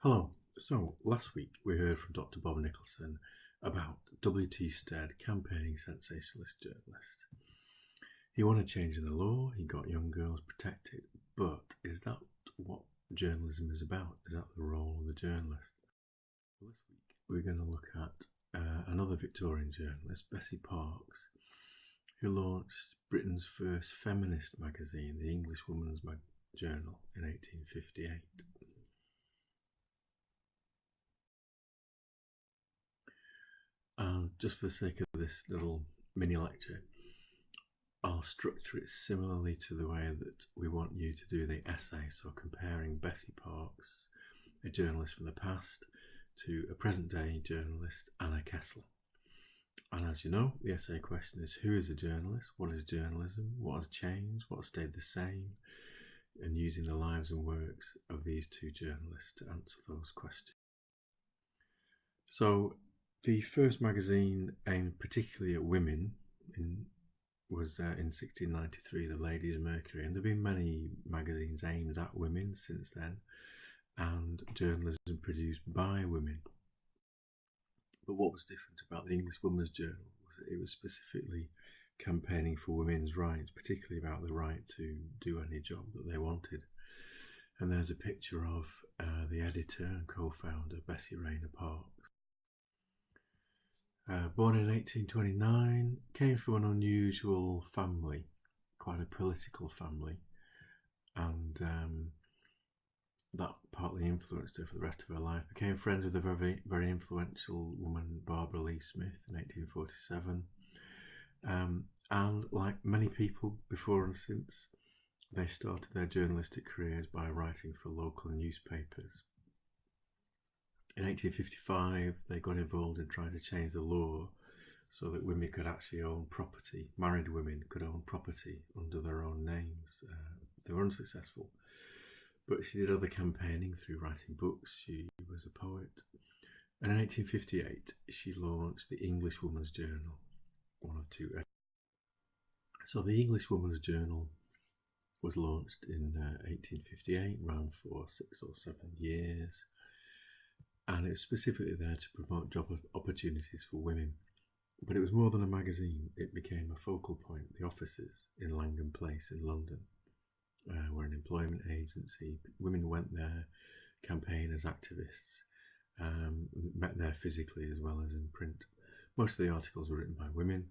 Hello. So, last week we heard from Dr. Bob Nicholson about W.T. Stead, campaigning sensationalist journalist. He wanted change in the law, he got young girls protected, but is that what journalism is about? Is that the role of the journalist? Well, this week we're going to look at another Victorian journalist, Bessie Parkes, who launched Britain's first feminist magazine, the English Woman's Journal, in 1858. And just for the sake of this little mini lecture, I'll structure it similarly to the way that we want you to do the essay, so comparing Bessie Parkes, a journalist from the past, to a present day journalist, Anna Kessel. And as you know, the essay question is: who is a journalist? What is journalism? What has changed? What has stayed the same? And using the lives and works of these two journalists to answer those questions. So, the first magazine aimed particularly at women was in 1693, the Ladies' Mercury, and there have been many magazines aimed at women since then, and journalism produced by women. But what was different about the English Woman's Journal was that it was specifically campaigning for women's rights, particularly about the right to do any job that they wanted. And there's a picture of the editor and co-founder, Bessie Parkes. Born in 1829, came from an unusual family, quite a political family, and that partly influenced her for the rest of her life. Became friends with a very, very influential woman, Barbara Lee Smith, in 1847. And like many people before and since, they started their journalistic careers by writing for local newspapers. In 1855, they got involved in trying to change the law so that women could actually own property. Married women could own property under their own names. They were unsuccessful, but she did other campaigning through writing books. She was a poet. And in 1858, she launched the English Woman's Journal, one of two. So the English Woman's Journal was launched in 1858, ran for 6 or 7 years. And it was specifically there to promote job opportunities for women. But it was more than a magazine. It became a focal point. The offices in Langham Place in London were an employment agency. Women went there, campaign as activists, met there physically as well as in print. Most of the articles were written by women.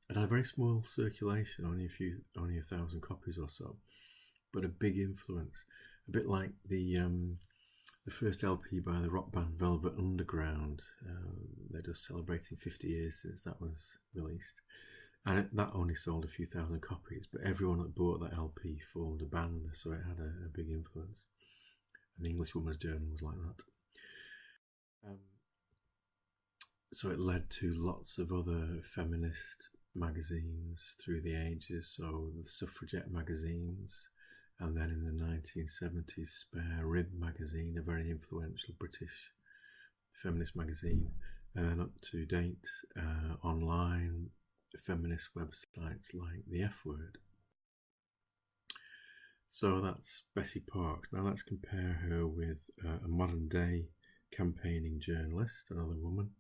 It had a very small circulation, only 1,000 copies or so, but a big influence. A bit like the first LP by the rock band Velvet Underground. They're just celebrating 50 years since that was released. And that only sold a few thousand copies, but everyone that bought that LP formed a band, so it had a big influence. And the English Woman's Journal was like that. So it led to lots of other feminist magazines through the ages, so the suffragette magazines, and then in the 1970s, Spare Rib magazine, a very influential British feminist magazine, and then up to date online feminist websites like The F Word. So that's Bessie Parkes. Now let's compare her with a modern day campaigning journalist, another woman,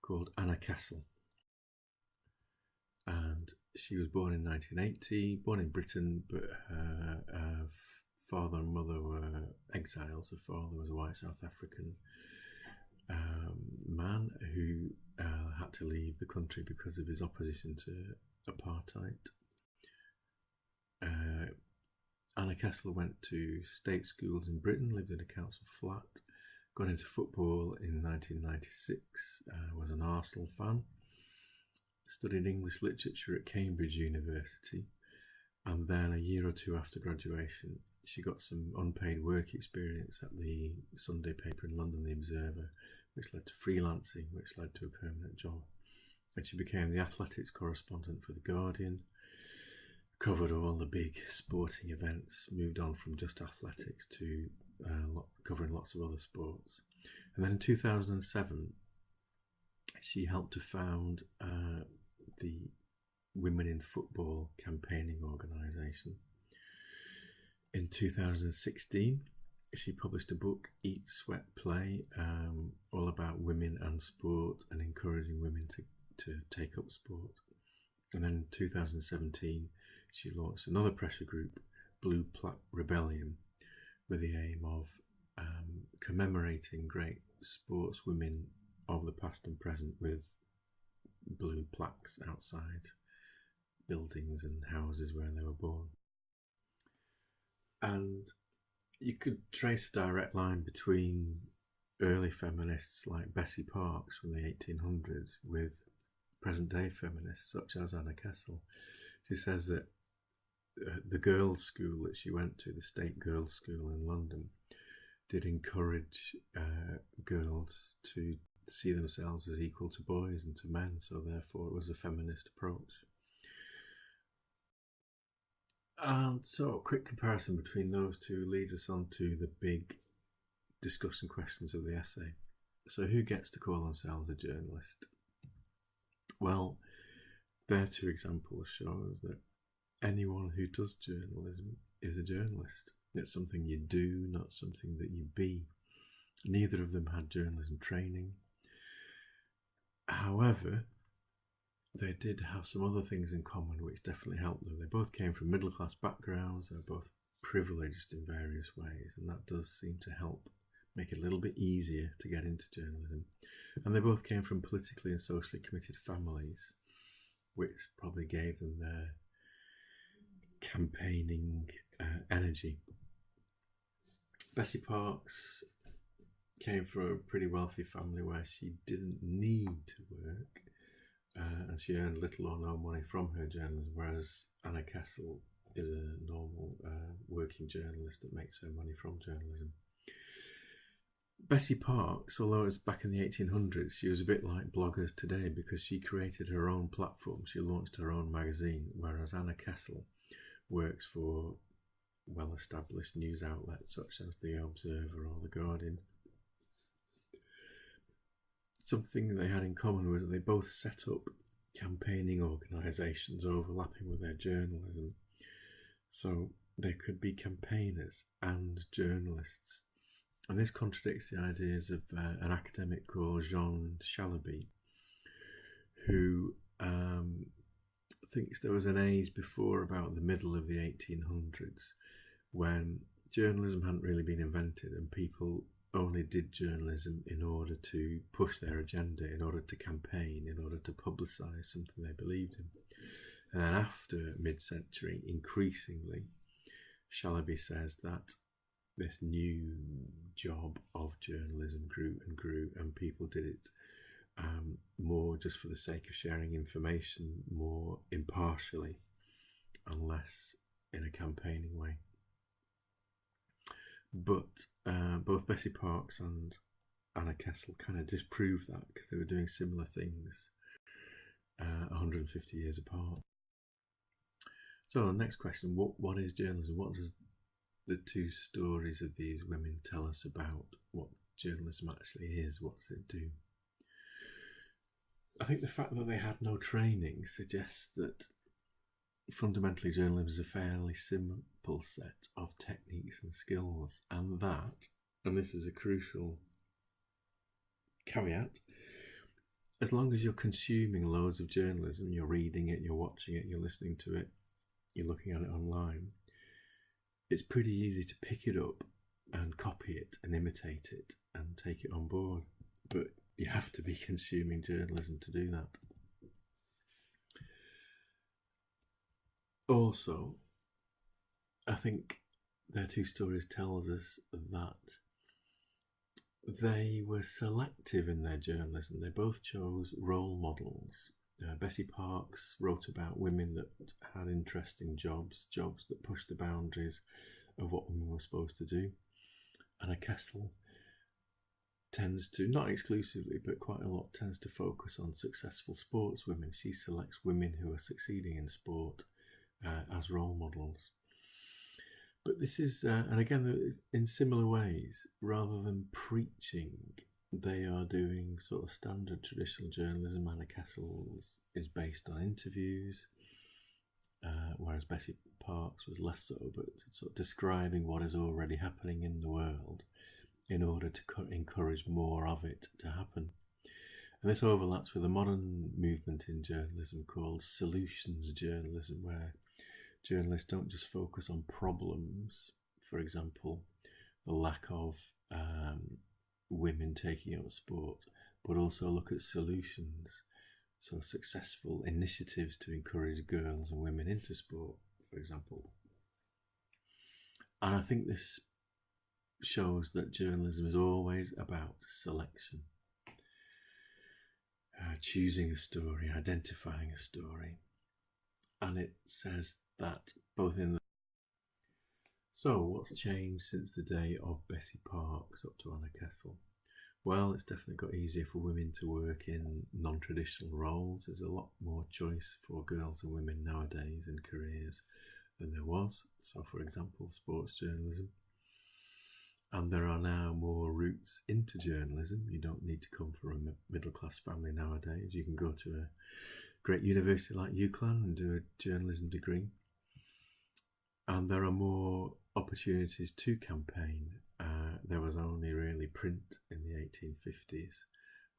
called Anna Kessel. And she was born in 1980, born in Britain, but her father and mother were exiles. Her father was a white South African man who had to leave the country because of his opposition to apartheid. Anna Kessel went to state schools in Britain, lived in a council flat, got into football in 1996, was an Arsenal fan. Studied English literature at Cambridge University, and then a year or two after graduation she got some unpaid work experience at the Sunday paper in London, The Observer, which led to freelancing, which led to a permanent job. And she became the athletics correspondent for The Guardian, covered all the big sporting events, moved on from just athletics to covering lots of other sports. And then in 2007 she helped to found the Women in Football campaigning organisation. In 2016, she published a book, Eat, Sweat, Play, all about women and sport and encouraging women to take up sport. And then in 2017, she launched another pressure group, Blue Plaque Rebellion, with the aim of commemorating great sportswomen of the past and present with blue plaques outside buildings and houses where they were born. And you could trace a direct line between early feminists like Bessie Parkes from the 1800s with present-day feminists such as Anna Kessel. She says that the girls' school that she went to, the State Girls' School in London, did encourage girls to see themselves as equal to boys and to men, so therefore it was a feminist approach. And so a quick comparison between those two leads us on to the big discussion questions of the essay. So who gets to call themselves a journalist? Well, their two examples show us that anyone who does journalism is a journalist. It's something you do, not something that you be. Neither of them had journalism training. However, they did have some other things in common which definitely helped them. They both came from middle class backgrounds, they were both privileged in various ways, and that does seem to help make it a little bit easier to get into journalism. And they both came from politically and socially committed families, which probably gave them their campaigning energy. Bessie Parkes came from a pretty wealthy family where she didn't need to work, and she earned little or no money from her journalism, whereas Anna Kessel is a normal working journalist that makes her money from journalism. Bessie Parkes, although it was back in the 1800s, she was a bit like bloggers today because she created her own platform. She launched her own magazine, whereas Anna Kessel works for well-established news outlets such as The Observer or The Guardian. Something they had in common was that they both set up campaigning organisations overlapping with their journalism. So they could be campaigners and journalists. And this contradicts the ideas of an academic called Jean Chalaby, who thinks there was an age before about the middle of the 1800s when journalism hadn't really been invented and people only did journalism in order to push their agenda, in order to campaign, in order to publicise something they believed in. And then after mid-century, increasingly, Chalaby says that this new job of journalism grew and grew, and people did it more just for the sake of sharing information, more impartially, and less in a campaigning way. But both Bessie Parkes and Anna Kessel kind of disproved that because they were doing similar things 150 years apart. So next question, what is journalism? What does the two stories of these women tell us about what journalism actually is? What does it do? I think the fact that they had no training suggests that fundamentally journalism is a fairly simple set of techniques and skills, and this is a crucial caveat, as long as you're consuming loads of journalism, you're reading it, you're watching it, you're listening to it, you're looking at it online, it's pretty easy to pick it up and copy it and imitate it and take it on board. But you have to be consuming journalism to do that. Also, I think their two stories tells us that they were selective in their journalism. They both chose role models. Bessie Parkes wrote about women that had interesting jobs that pushed the boundaries of what women were supposed to do. Anna Kessel tends to, not exclusively, but quite a lot, tends to focus on successful sportswomen. She selects women who are succeeding in sport as role models. But this is, and again, in similar ways, rather than preaching, they are doing sort of standard traditional journalism. Anna Kessel's is based on interviews. whereas Bessie Parkes was less so, but sort of describing what is already happening in the world in order to encourage more of it to happen. And this overlaps with a modern movement in journalism called solutions journalism, where journalists don't just focus on problems, for example, the lack of women taking up sport, but also look at solutions. So successful initiatives to encourage girls and women into sport, for example. And I think this shows that journalism is always about selection. Choosing a story, identifying a story. And it says that both in the... So what's changed since the day of Bessie Parkes up to Anna Kessel? Well, it's definitely got easier for women to work in non-traditional roles. There's a lot more choice for girls and women nowadays in careers than there was. So, for example, sports journalism. And there are now more routes into journalism. You don't need to come from a middle-class family nowadays. You can go to a great university like UCLan and do a journalism degree. And there are more opportunities to campaign. There was only really print in the 1850s,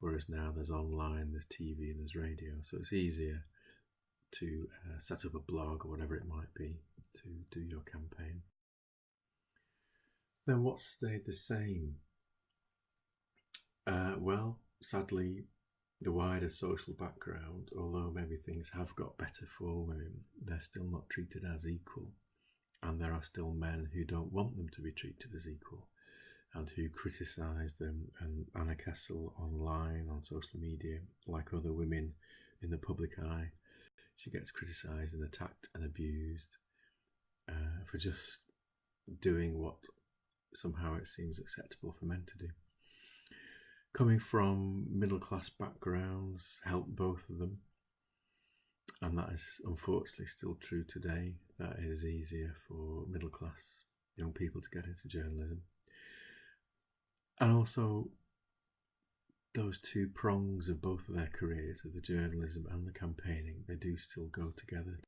whereas now there's online, there's TV, there's radio. So it's easier to set up a blog or whatever it might be to do your campaign. Then what's stayed the same? Well, sadly, the wider social background, although maybe things have got better for women, they're still not treated as equal. And there are still men who don't want them to be treated as equal and who criticise them. And Anna Kessel online, on social media, like other women in the public eye, she gets criticised and attacked and abused for just doing what somehow it seems acceptable for men to do. Coming from middle-class backgrounds helped both of them. And that is unfortunately still true today. That it is easier for middle-class young people to get into journalism. And also, those two prongs of both of their careers, of the journalism and the campaigning, they do still go together.